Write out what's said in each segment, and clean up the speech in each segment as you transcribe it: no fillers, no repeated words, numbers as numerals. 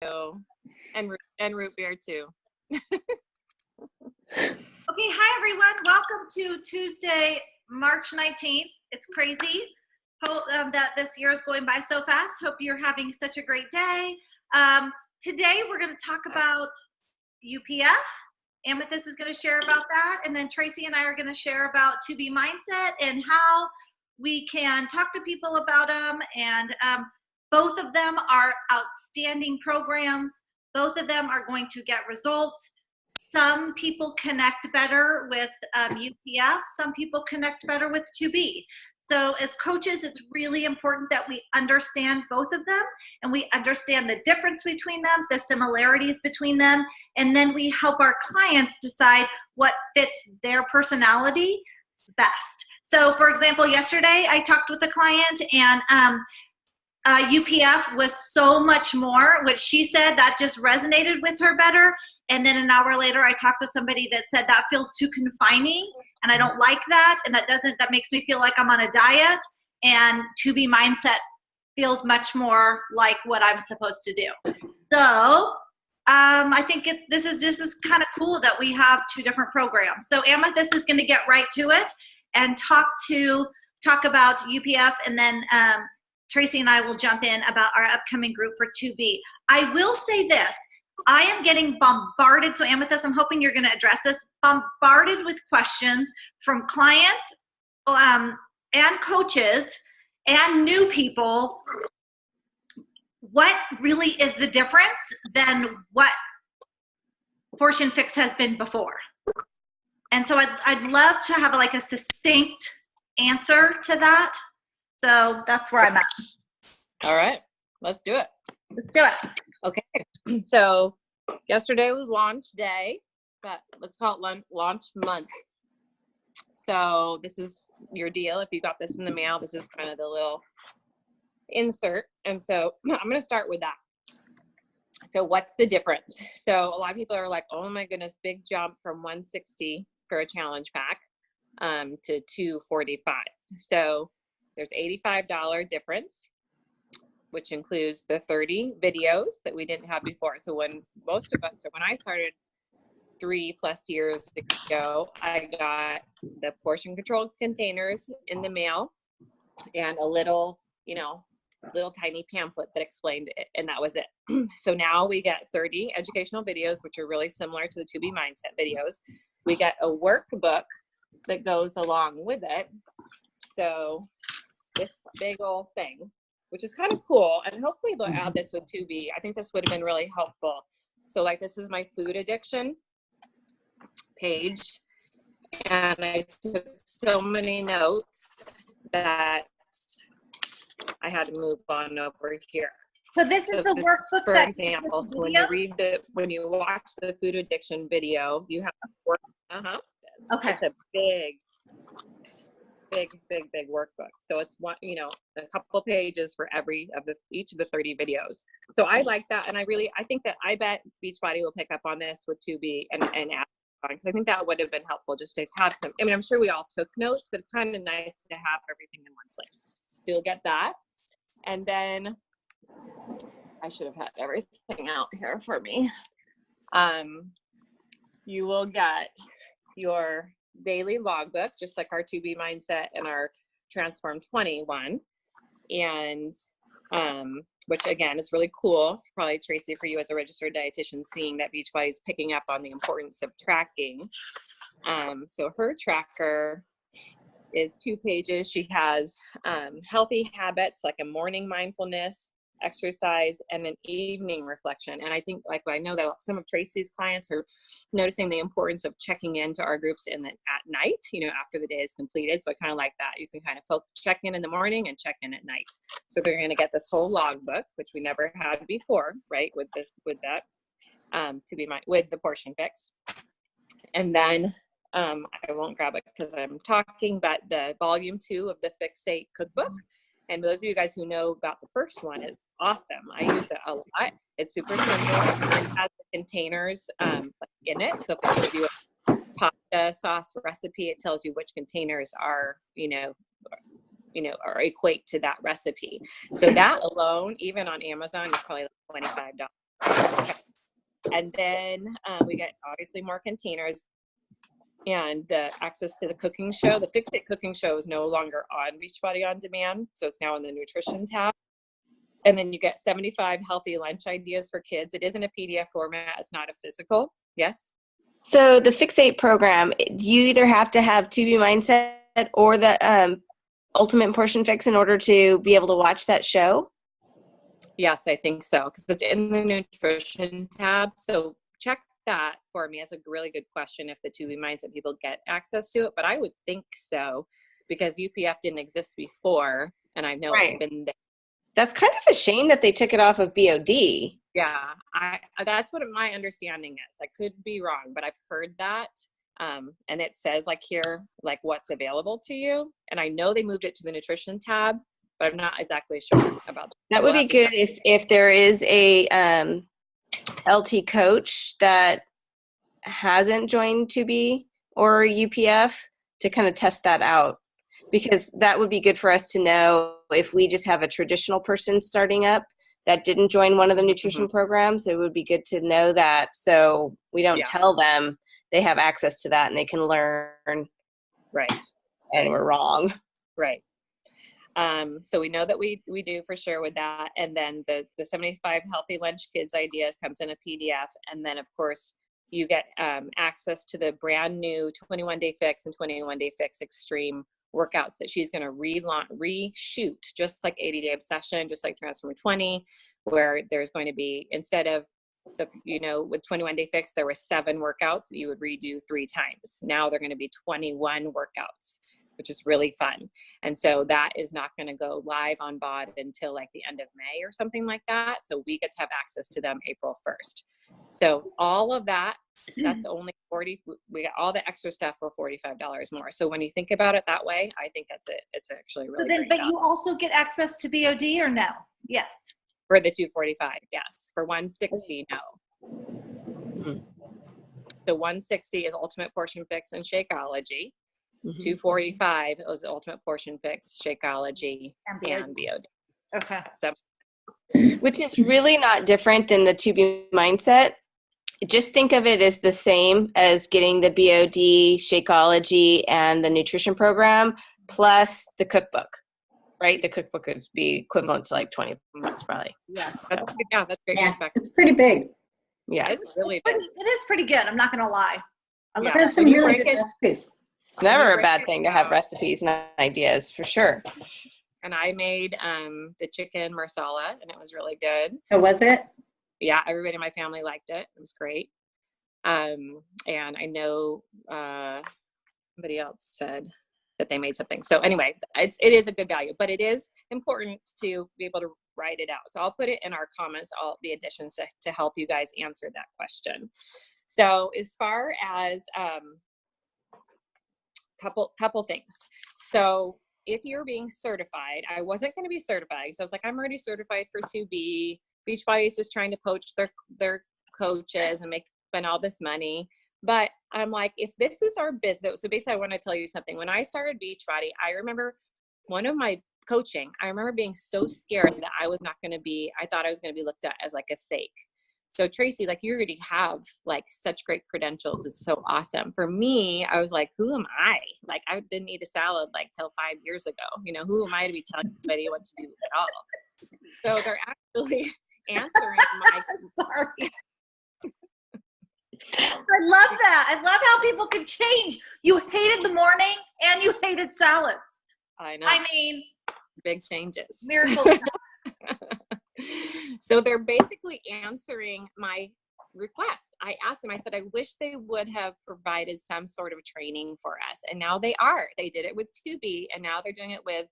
and root beer too. Okay, hi everyone. Welcome to Tuesday, March 19th. It's crazy that this year is going by so fast. Hope you're having such a great day. Today we're going to talk about UPF. Amethyst is going to share about that, and then Tracy and I are going to share about 2B Mindset and how we can talk to people about them. And both of them are outstanding programs. Both of them are going to get results. Some people connect better with UPF. Some people connect better with 2B. So as coaches, it's really important that we understand both of them and we understand the difference between them, the similarities between them, and then we help our clients decide what fits their personality best. So for example, yesterday I talked with a client and UPF was so much more. What she said, that just resonated with her better. And then an hour later, I talked to somebody that said that feels too confining and I don't like that. And that makes me feel like I'm on a diet. And 2B Mindset feels much more like what I'm supposed to do. So I think this is kind of cool that we have two different programs. So Amethyst is going to get right to it and talk about UPF, and then Tracy and I will jump in about our upcoming group for 2B. I will say this. I am getting bombarded, so Amethyst, I'm hoping you're going to address this, bombarded with questions from clients and coaches and new people. What really is the difference than what Portion Fix has been before? And so I'd love to have like a succinct answer to that. So that's where I'm at. All right, let's do it. Let's do it. Okay, so yesterday was launch day, but let's call it launch month. So this is your deal. If you got this in the mail, this is kind of the little insert. And so I'm going to start with that. So what's the difference? So a lot of people are like, oh my goodness, big jump from $160 for a challenge pack to $245. So there's $85 difference, which includes the 30 videos that we didn't have before. So when I started 3+ years ago, I got the portion control containers in the mail and a little tiny pamphlet that explained it, and that was it. So now we get 30 educational videos, which are really similar to the 2B Mindset videos. We get a workbook that goes along with it. So this big old thing, which is kind of cool, and hopefully they'll add this with 2B. I think this would have been really helpful. So like, this is my food addiction page, and I took so many notes that I had to move on over here. So this is the workbook. For example, so when you watch the food addiction video, you have to work. Okay. It's a big workbook. So it's a couple pages for each of the 30 videos. So I like that, and I bet Beachbody will pick up on this with 2B and add on, because I think that would have been helpful just to have some. I mean, I'm sure we all took notes, but it's kind of nice to have everything in one place. So you'll get that, and then I should have had everything out here for me. You will get your daily logbook, just like our 2B Mindset and our Transform 21, and which again is really cool. Probably Tracy, for you as a registered dietitian, seeing that Beachbody is picking up on the importance of tracking. So her tracker is 2 pages. She has healthy habits like a morning mindfulness, exercise, and an evening reflection. And I think, I know that some of Tracy's clients are noticing the importance of checking into our groups at night, after the day is completed. So I kind of like that. You can kind of check in the morning and check in at night. So they're going to get this whole logbook, which we never had before, right? With the Portion Fix. And then I won't grab it because I'm talking, but the volume 2 of the Fixate cookbook. And those of you guys who know about the first one, it's awesome. I use it a lot. It's super simple. It has the containers in it. So if it gives you a pasta sauce recipe, it tells you which containers are, or equate to that recipe. So that alone, even on Amazon, is probably like $25. And then we get obviously more containers and access to the cooking show. The Fix It cooking show is no longer on Beachbody On Demand, so it's now in the nutrition tab. And then you get 75 healthy lunch ideas for kids. It isn't a PDF format. It's not a physical. Yes? So the Fixate program, you either have to have 2B Mindset or the Ultimate Portion Fix in order to be able to watch that show? Yes, I think so, because it's in the nutrition tab. So check that for me. That's a really good question if the 2B Mindset people get access to it, but I would think so because UPF didn't exist before, and I know it's been there. That's kind of a shame that they took it off of BOD. Yeah, that's what my understanding is. I could be wrong, but I've heard that. And it says like here, like what's available to you. And I know they moved it to the nutrition tab, but I'm not exactly sure about that. That would be good if there is a LT coach that hasn't joined 2B or UPF to kind of test that out, because that would be good for us to know if we just have a traditional person starting up that didn't join one of the nutrition programs. It would be good to know that, so we don't tell them they have access to that and they can learn. Right. And we're wrong. Right. So we know that we do for sure with that. And then the 75 healthy lunch kids ideas comes in a PDF. And then of course you get access to the brand new 21 Day Fix and 21 Day Fix Extreme workouts that she's going to reshoot, just like 80 Day Obsession, just like Transformer 20, where there's going to be, instead of, so, you know, with 21 Day Fix, there were 7 workouts that you would redo 3 times. Now they're going to be 21 workouts, which is really fun. And so that is not going to go live on BOD until like the end of May or something like that. So we get to have access to them April 1st. So all of that, that's only we got all the extra stuff for $45 more. So when you think about it that way, I think that's it. It's actually really great. But you also get access to BOD or no? Yes. For the 245, yes. For 160, no. So 160 is Ultimate Portion Fix and Shakeology. 245 is Ultimate Portion Fix, Shakeology, and BOD. Okay. So, which is really not different than the 2B Mindset. Just think of it as the same as getting the BOD, Shakeology, and the nutrition program, plus the cookbook, right? The cookbook would be equivalent to like 20 months probably. Yeah, that's great perspective. It's pretty big. Yeah, it's really big. It is pretty good. I'm not going to lie. There's some really good recipes. It's never a bad thing to have recipes and ideas, for sure. And I made the chicken marsala, and it was really good. Oh, was it? Yeah, everybody in my family liked it. It was great. And I know somebody else said that they made something. So anyway, it is a good value, but it is important to be able to write it out. So I'll put it in our comments, all the additions to help you guys answer that question. So as far as couple things. So if you're being certified, I wasn't going to be certified because I was like, I'm already certified for 2B. Beachbody is just trying to poach their coaches and spend all this money. But I'm like, if this is our business, so basically I want to tell you something. When I started Beachbody, I remember one of my coaching, I remember being so scared that I was not going to be, I thought I was going to be looked at as like a fake. So Tracy, like you already have like such great credentials. It's so awesome. For me, I was like, who am I? Like I didn't eat a salad like till 5 years ago. You know, who am I to be telling anybody what to do at all? So they're actually answering my sorry. I love that. I love how people can change. You hated the morning and you hated salads. I know. I mean, big changes. Miracles. So they're basically answering my request. I asked them, I said, I wish they would have provided some sort of training for us. And now they are. They did it with 2B, and now they're doing it with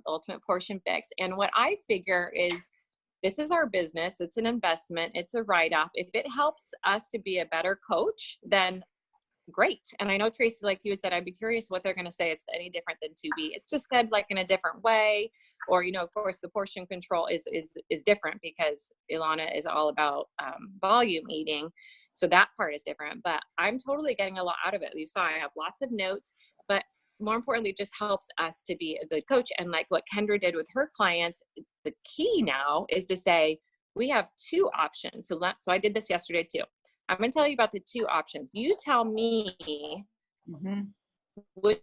Ultimate Portion Fix. And what I figure is, this is our business. It's an investment. It's a write-off. If it helps us to be a better coach, then great. And I know, Tracy, like you had said, I'd be curious what they're going to say. It's any different than 2B. It's just said like in a different way. Or, you know, of course, the portion control is different because Ilana is all about volume eating. So that part is different. But I'm totally getting a lot out of it. You saw I have lots of notes. But more importantly, it just helps us to be a good coach. And like what Kendra did with her clients, the key now is to say, we have two options. So I did this yesterday too. I'm going to tell you about the two options. You tell me which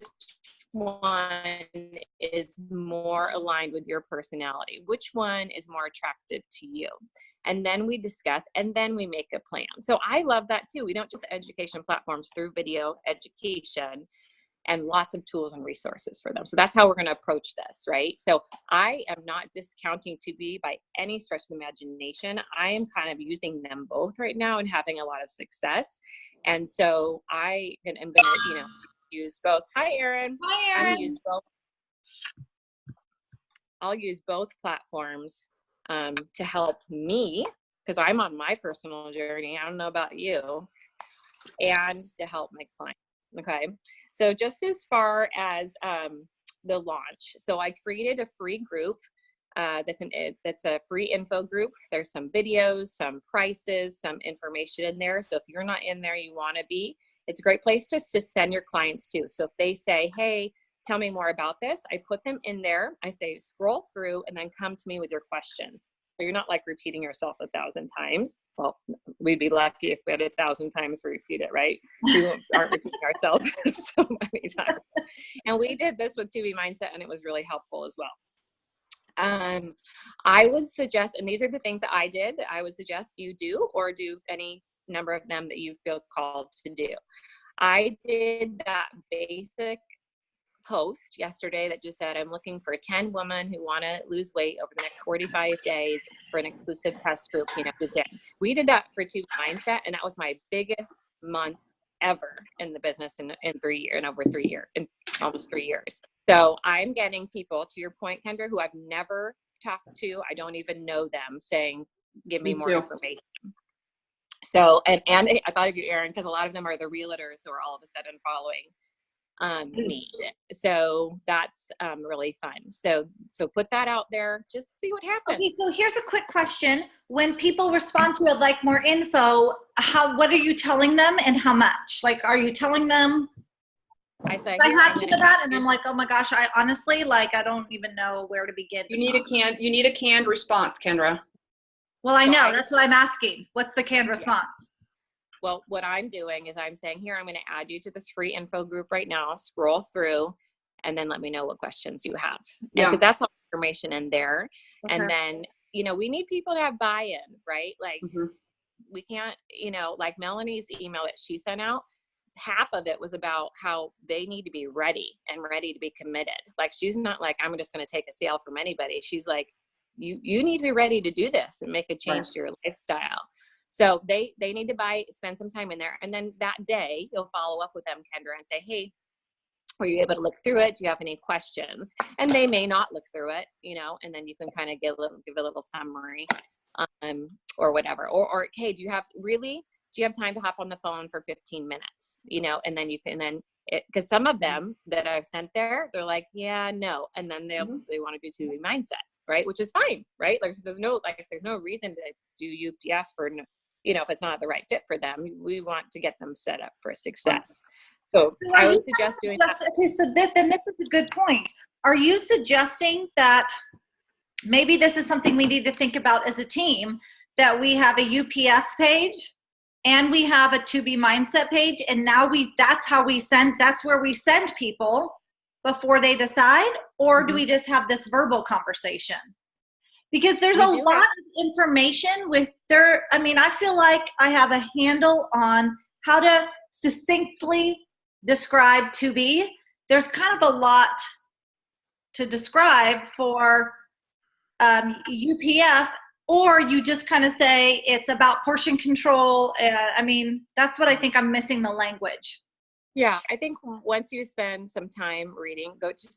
one is more aligned with your personality, which one is more attractive to you. And then we discuss, and then we make a plan. So I love that too. We don't just education platforms through video education and lots of tools and resources for them. So that's how we're going to approach this, right? So I am not discounting Tubi by any stretch of the imagination. I am kind of using them both right now and having a lot of success. And so I am going to, use both. Hi, Erin. Hi, Erin. I'll use both platforms to help me, because I'm on my personal journey. I don't know about you, and to help my client. Okay. So just as far as the launch, so I created a free group that's a free info group. There's some videos, some prices, some information in there. So if you're not in there, you want to be. It's a great place just to send your clients to. So if they say, hey, tell me more about this, I put them in there. I say, scroll through and then come to me with your questions. So you're not like repeating yourself 1,000 times. Well, we'd be lucky if we had 1,000 times to repeat it, right? We aren't repeating ourselves so many times. And we did this with Tubi Mindset, and it was really helpful as well. I would suggest, and these are the things that I did, that I would suggest you do, or do any number of them that you feel called to do. I did that basic post yesterday that just said, I'm looking for 10 women who want to lose weight over the next 45 days for an exclusive test group. We did that for Tubi Mindset, and that was my biggest month ever in the business in almost 3 years. So I'm getting people, to your point, Kendra, who I've never talked to. I don't even know them, saying, give me more information. So, and I thought of you, Erin, because a lot of them are the realtors who are all of a sudden following me. So that's really fun. So put that out there, just see what happens. Okay, so here's a quick question. When people respond to it, like more info, what are you telling them and how much? Like, are you telling them? I say, I had some of that, and I'm like, oh my gosh, I honestly, like, I don't even know where to begin. You need a canned response, Kendra. Well, I know, that's what I'm asking. What's the canned response? Well, what I'm doing is I'm saying, here, I'm going to add you to this free info group right now, scroll through, and then let me know what questions you have. Because that's all information in there. Okay. And then, we need people to have buy-in, right? Like, we can't, like Melanie's email that she sent out, half of it was about how they need to be ready to be committed. Like, she's not like, I'm just going to take a sale from anybody. She's like, you need to be ready to do this and make a change to your lifestyle. So they need to spend some time in there. And then that day you'll follow up with them, Kendra, and say, hey, were you able to look through it? Do you have any questions? And they may not look through it, and then you can kind of give a little summary, or whatever. Or, hey, do you have time to hop on the phone for 15 minutes? And then because some of them that I've sent there, they're like, yeah, no. And then they want to do Tubi Mindset, right? Which is fine, right? Like, there's no reason to do UPF for, if it's not the right fit for them. We want to get them set up for success. So I would suggest doing that. Okay, so then this is a good point. Are you suggesting that maybe this is something we need to think about as a team, that we have a UPF page and we have a Tubi Mindset page, and now that's where we send people before they decide? Or do we just have this verbal conversation? Because there's a lot of information I feel like I have a handle on how to succinctly describe Tubi. There's kind of a lot to describe for UPF, or you just kind of say it's about portion control. That's what I think I'm missing the language. Yeah, I think once you spend some time reading,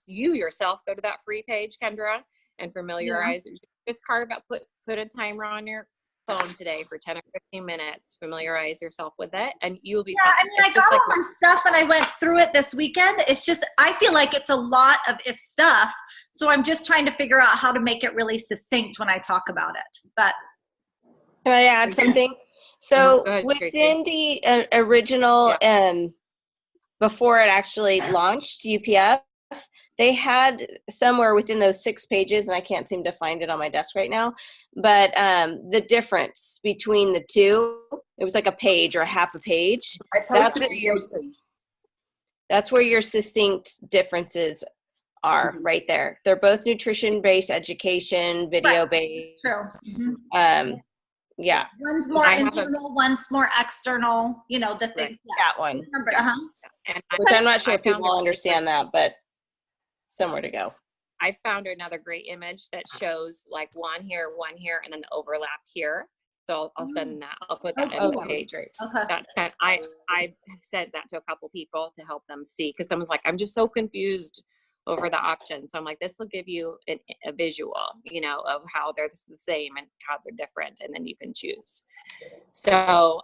you yourself go to that free page, Kendra, and familiarize. Just carve out, put a timer on your phone today for 10 or 15 minutes. Familiarize yourself with it, and you'll be fine. I got all my stuff, and I went through it this weekend. It's just, I feel like it's a lot of if stuff, so I'm just trying to figure out how to make it really succinct when I talk about it. But can I add something? So within the original, before it actually launched UPF, they had somewhere within those 6 pages, and I can't seem to find it on my desk right now, but the difference between the two, it was like a page or a half a page. I posted it in Rose page. That's where your succinct differences are right there. They're both nutrition-based education, video-based. That's true. Yeah. One's more internal, one's more external, you know, the things. Yes. That one. Remember, Which I'm not sure if people understand that, but somewhere to go. I found another great image that shows like one here, and then the overlap here. So I'll send that. I'll put that in the page. Right. Okay. That's kind of, I said that to a couple people to help them see, because someone's like, I'm just so confused over the options. So I'm like, this will give you a visual, you know, of how they're the same and how they're different, and then you can choose. So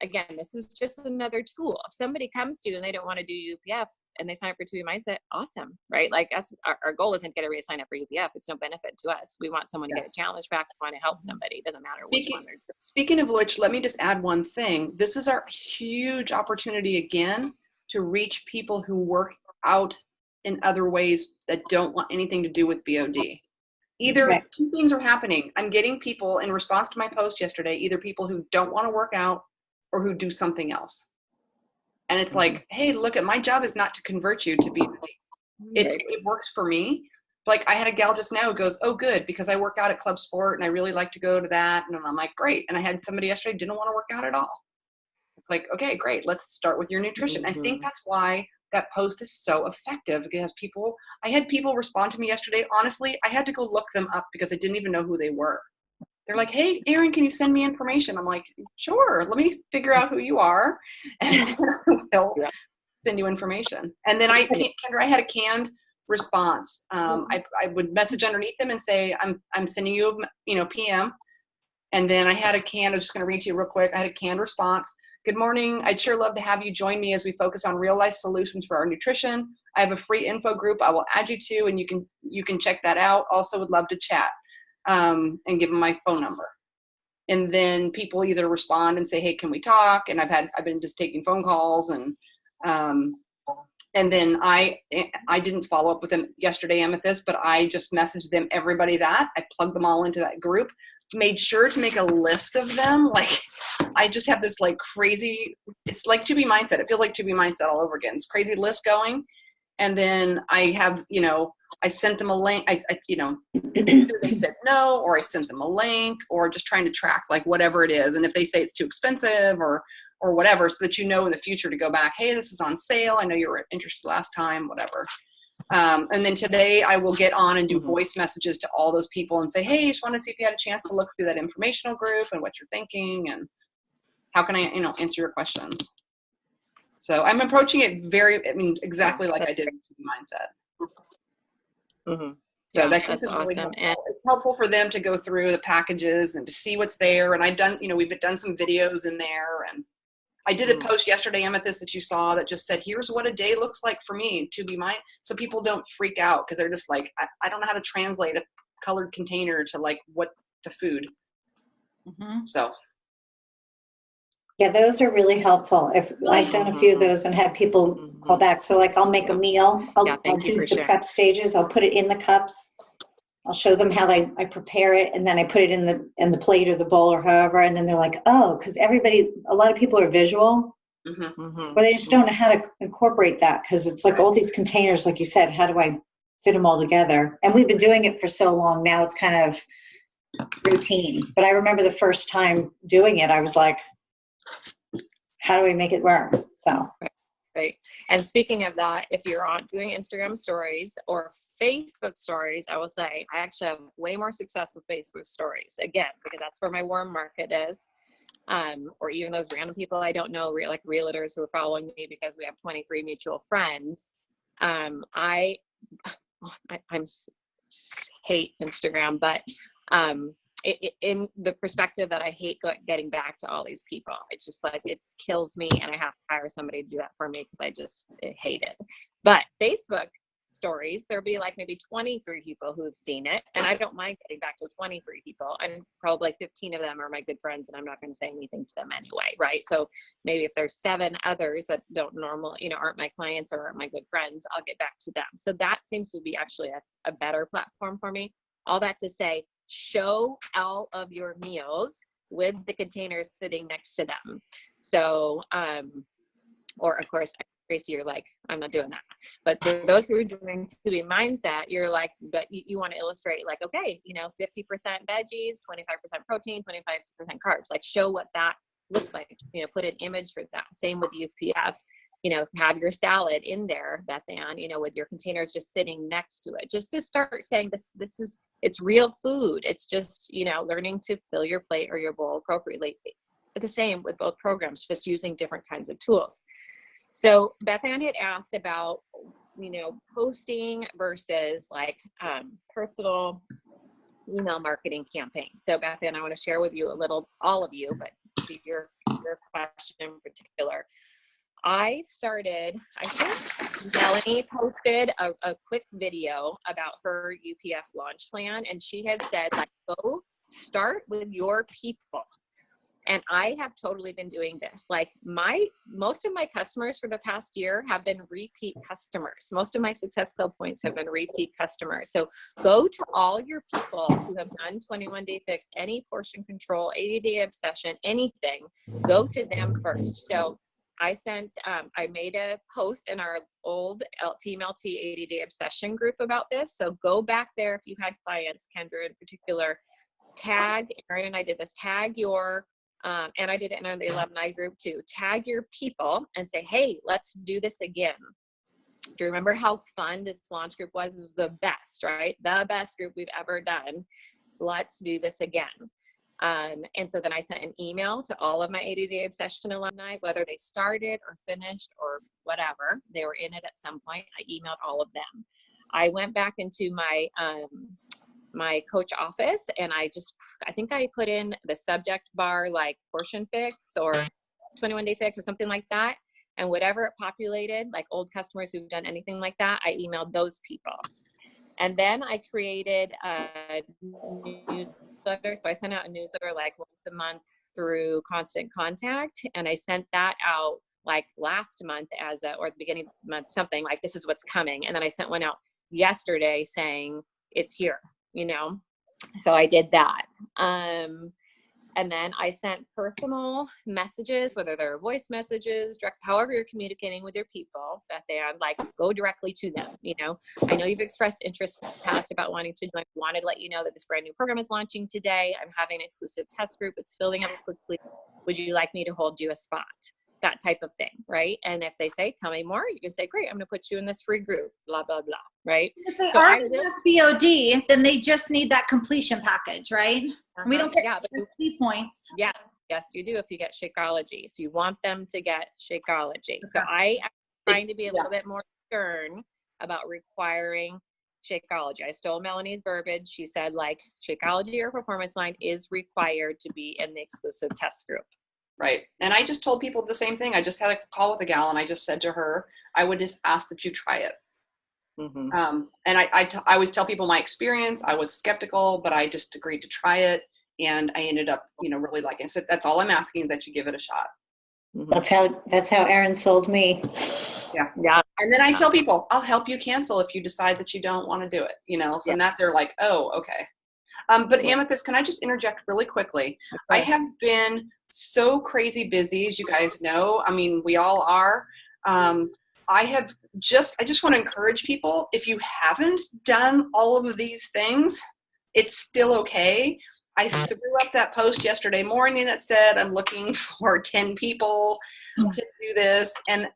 again, this is just another tool. If somebody comes to you and they don't want to do UPF and they sign up for 2B Mindset, awesome, right? Like our goal isn't to get everybody to sign up for UPF. It's no benefit to us. We want someone to get a challenge back. We want to help somebody. It doesn't matter which one they're doing. Speaking of which, let me just add one thing. This is our huge opportunity again to reach people who work out in other ways that don't want anything to do with BOD. Either two things are happening. I'm getting people in response to my post yesterday, either people who don't want to work out or who do something else. And it's like, hey, look, at my job is not to convert you to BOD. It works for me. Like I had a gal just now who goes, oh, good, because I work out at Club Sport and I really like to go to that. And I'm like, great. And I had somebody yesterday who didn't want to work out at all. It's like, okay, great. Let's start with your nutrition. I think that's why that post is so effective, because I had people respond to me yesterday. Honestly, I had to go look them up because I didn't even know who they were. They're like, hey, Erin, can you send me information? I'm like, sure, let me figure out who you are, and I'll send you information. And then Kendra, I had a canned response. I would message underneath them and say, I'm sending you, PM. And then I had I'm just going to read to you real quick. I had a canned response. Good morning. I'd sure love to have you join me as we focus on real life solutions for our nutrition. I have a free info group I will add you to, and you can check that out. Also would love to chat, and give them my phone number. And then people either respond and say, hey, can we talk? And I've been just taking phone calls, and then I didn't follow up with them yesterday, Amethyst, but I just messaged them, everybody that I plugged them all into that group. Made sure to make a list of them. Like I just have this like crazy, it's like 2B Mindset. It feels like 2B Mindset all over again. It's crazy list going. And then I have, I sent them a link. Either they said no, or I sent them a link, or just trying to track like whatever it is. And if they say it's too expensive or whatever, so that in the future to go back, hey, this is on sale. I know you were interested last time, whatever. And then today I will get on and do voice messages to all those people and say, hey, just want to see if you had a chance to look through that informational group and what you're thinking and how can I, answer your questions. So I'm approaching it exactly like I did in 2B Mindset. So that is really awesome. And it's helpful for them to go through the packages and to see what's there. And I've done, we've done some videos in there, and I did a post yesterday, Amethyst, that you saw that just said, here's what a day looks like for me, 2B Mindset. So people don't freak out because they're just like, I don't know how to translate a colored container to like what to food. So. Yeah, those are really helpful. If I've done a few of those and had people call back. So like I'll make a meal. I'll do the prep stages. I'll put it in the cups. I'll show them how I prepare it, and then I put it in the plate or the bowl or however, and then they're like, oh, because a lot of people are visual, or they just don't know how to incorporate that, because it's like all these containers, like you said, how do I fit them all together? And we've been doing it for so long now, it's kind of routine. But I remember the first time doing it, I was like, how do I make it work? So. Right. And speaking of that, if you're doing Instagram stories or Facebook stories, I will say I actually have way more success with Facebook stories, again, because that's where my warm market is. Or even those random people I don't know, like realtors who are following me because we have 23 mutual friends. I hate Instagram, but in the perspective that I hate getting back to all these people. It's just like, it kills me, and I have to hire somebody to do that for me because I just hate it. But Facebook stories, there'll be like maybe 23 people who've seen it. And I don't mind getting back to 23 people. And probably 15 of them are my good friends, and I'm not going to say anything to them anyway, right? So maybe if there's 7 others that don't aren't my clients or aren't my good friends, I'll get back to them. So that seems to be actually a better platform for me. All that to say, show all of your meals with the containers sitting next to them. So, or of course, Tracy, you're like, I'm not doing that. But for those who are doing to be mindset, you're like, but you want to illustrate like, okay, 50% veggies, 25% protein, 25% carbs, like show what that looks like, put an image for that. Same with UPF, have your salad in there, Beth Ann, with your containers just sitting next to it, just to start saying it's real food. It's just, learning to fill your plate or your bowl appropriately. But the same with both programs, just using different kinds of tools. So Beth Ann had asked about, posting versus like personal email marketing campaigns. So Beth Ann, I want to share with you a little, all of you, but your question in particular. I think Melanie posted a quick video about her UPF launch plan, and she had said, like, go start with your people. And I have totally been doing this. Like most of my customers for the past year have been repeat customers. Most of my Success Club points have been repeat customers. So go to all your people who have done 21 Day Fix, any portion control, 80-day obsession, anything, go to them first. So I made a post in our old Team LT 80-day obsession group about this. So go back there if you had clients, Kendra in particular, tag, Erin and I did this, tag your, and I did it in the alumni group too, tag your people and say, hey, let's do this again. Do you remember how fun this launch group was? It was the best, right? The best group we've ever done. Let's do this again. And so then I sent an email to all of my 80-day obsession alumni, whether they started or finished or whatever, they were in it at some point. I emailed all of them. I went back into my my coach office, and I think I put in the subject bar like portion fix or 21 Day Fix or something like that. And whatever it populated, like old customers who've done anything like that, I emailed those people. And then I created a newsletter. So I sent out a newsletter like once a month through Constant Contact. And I sent that out like last month or the beginning of the month, something like, this is what's coming. And then I sent one out yesterday saying it's here, So I did that. And then I sent personal messages, whether they're voice messages, direct, however you're communicating with your people, Beth Ann, like go directly to them. I know you've expressed interest in the past about wanting to join. Wanted to let you know that this brand new program is launching today. I'm having an exclusive test group. It's filling up quickly. Would you like me to hold you a spot? That type of thing, right? And if they say, tell me more, you can say, great, I'm going to put you in this free group, blah, blah, blah, right? If they already have BOD, then they just need that completion package, right? We don't get C points. Yes, you do if you get Shakeology. So you want them to get Shakeology. Okay. So I'm trying to be a little bit more stern about requiring Shakeology. I stole Melanie's verbiage. She said like Shakeology or Performance Line is required to be in the exclusive test group. Right. And I just told people the same thing. I just had a call with a gal and I just said to her, I would just ask that you try it. Mm-hmm. And I always tell people my experience. I was skeptical, but I just agreed to try it. And I ended up, really liking it. So that's all I'm asking is that you give it a shot. Mm-hmm. That's how Erin sold me. Yeah. And then I tell people, I'll help you cancel if you decide that you don't want to do it, So that they're like, oh, okay. But Amethyst, can I just interject really quickly? I have been so crazy busy, as you guys know. I mean, we all are. I just want to encourage people, if you haven't done all of these things, it's still okay. I threw up that post yesterday morning that said, I'm looking for 10 people to do this. And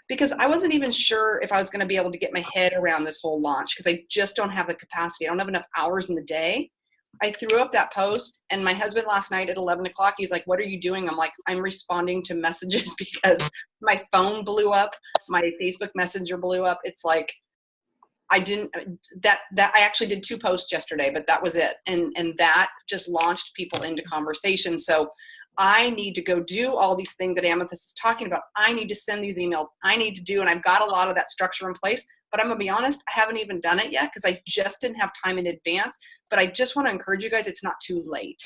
because I wasn't even sure if I was going to be able to get my head around this whole launch, because I just don't have the capacity. I don't have enough hours in the day. I threw up that post, and my husband last night at 11 o'clock, he's like, what are you doing? I'm like, I'm responding to messages because my phone blew up. My Facebook Messenger blew up. It's like, I actually did 2 posts yesterday, but that was it. And that just launched people into conversation. So I need to go do all these things that Amethyst is talking about. I need to send these emails. I need to do, and I've got a lot of that structure in place, but I'm gonna be honest, I haven't even done it yet because I just didn't have time in advance. But I just want to encourage you guys, it's not too late.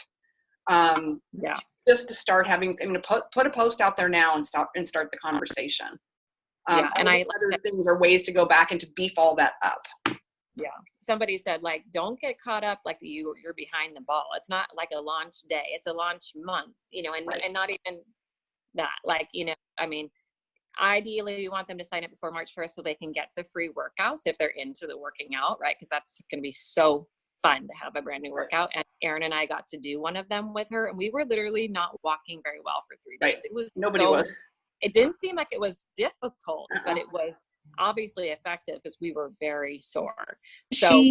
Yeah. Just to start having, I mean, put a post out there now and start the conversation. Yeah, and other things are ways to go back and to beef all that up. Yeah. Somebody said, like, don't get caught up like you're behind the ball. It's not like a launch day. It's a launch month, you know, and, Right. and not even that, like, you know, I mean, ideally we want them to sign up before March 1st so they can get the free workouts if they're into the working out, right? Because that's going to be so fun to have a brand new workout. And Erin and I got to do one of them with her, and we were literally not walking very well for 3 days. Right. It was Nobody was. It didn't seem like it was difficult, but it was obviously effective because we were very sore. So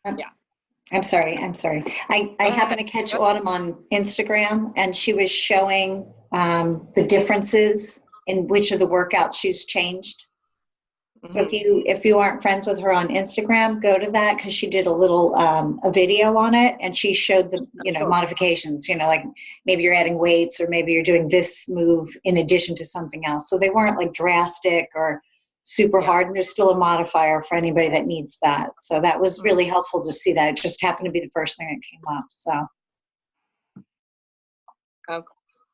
I'm sorry. I happened to catch Autumn on Instagram, and she was showing the differences in which of the workouts she's changed. So if you aren't friends with her on Instagram, go to that, because she did a little a video on it, and she showed the modifications. You know, like maybe you're adding weights, or maybe you're doing this move in addition to something else. So they weren't like drastic or super hard, and there's still a modifier for anybody that needs that. So that was really helpful to see that. It just happened to be the first thing that came up. So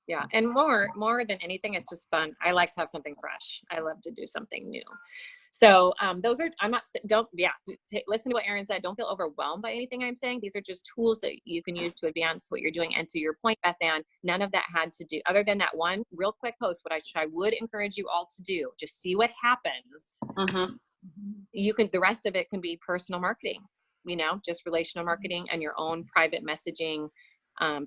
yeah, and more than anything, it's just fun. I like to have something fresh. I love to do something new. So those are, I'm not, don't, listen to what Erin said. Don't feel overwhelmed by anything I'm saying. These are just tools that you can use to advance what you're doing. And to your point, Beth Ann, none of that had to do, other than that one real quick post, what I would encourage you all to do, just see what happens. You can, the rest of it can be personal marketing, you know, just relational marketing and your own private messaging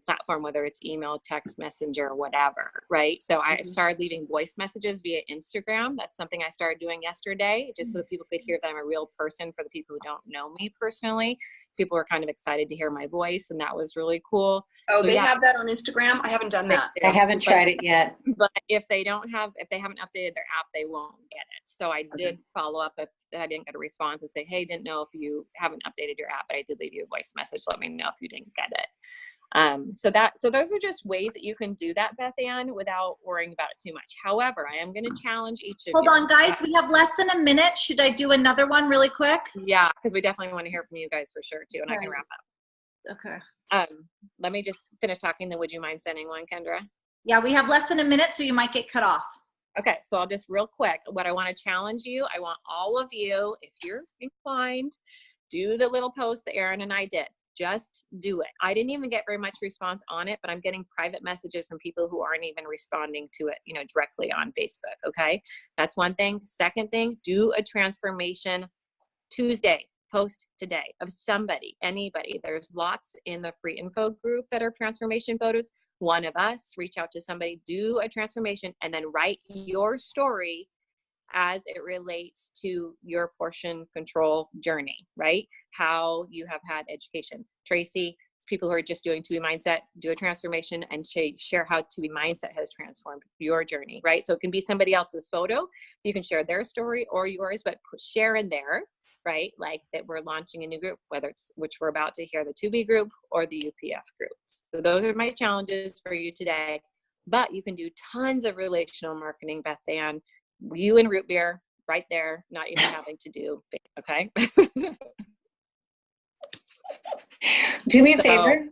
platform, whether it's email, text, messenger, whatever, right? So I started leaving voice messages via Instagram. That's something I started doing yesterday, just so that people could hear that I'm a real person. For the people who don't know me personally, people were kind of excited to hear my voice, and that was really cool. Oh, so they have that on Instagram? I haven't done that. I haven't tried it yet. But if they haven't updated their app, they won't get it. So I did follow up if I didn't get a response and say, hey, didn't know if you haven't updated your app, but I did leave you a voice message. Let me know if you didn't get it. So those are just ways that you can do that, Beth Ann, without worrying about it too much. However, I am going to challenge each of you. Hold on, guys. We have less than a minute. Should I do another one really quick? Yeah, because we definitely want to hear from you guys for sure, too, and I can wrap up. Okay. Let me just finish talking, then would you mind sending one, Kendra? Yeah, we have less than a minute, so you might get cut off. Okay, so I'll just real quick, what I want to challenge you, I want all of you, if you're inclined, do the little post that Erin and I did. Just do it. I didn't even get very much response on it, but I'm getting private messages from people who aren't even responding to it, you know, directly on Facebook. Okay. That's one thing. Second thing, do a transformation Tuesday, post today of somebody, anybody. There's lots in the free info group that are transformation photos. One of us, reach out to somebody, do a transformation, and then write your story as it relates to your portion control journey, right? How you have had education. Tracy, people who are just doing 2B Mindset, do a transformation and share how 2B Mindset has transformed your journey, right? So it can be somebody else's photo. You can share their story or yours, but share in there, right? Like that we're launching a new group, whether it's, which we're about to hear, the 2B group or the UPF group. So those are my challenges for you today. But you can do tons of relational marketing, Beth Ann. You and root beer right there, not even having to do, okay? Do me a favor.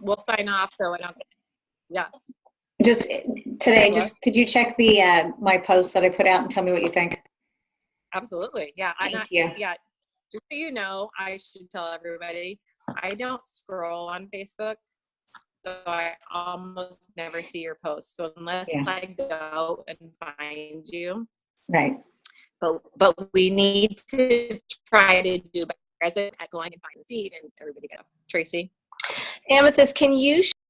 We'll sign off so I don't get, Just today, could you check the my post that I put out and tell me what you think? Absolutely. Yeah. Thank you. Yeah. Just so you know, I should tell everybody, I don't scroll on Facebook. So I almost never see your posts. So unless I go and find you. Right. But we need to try to do better as at going and find the feed and everybody go. Tracy? Amethyst, can you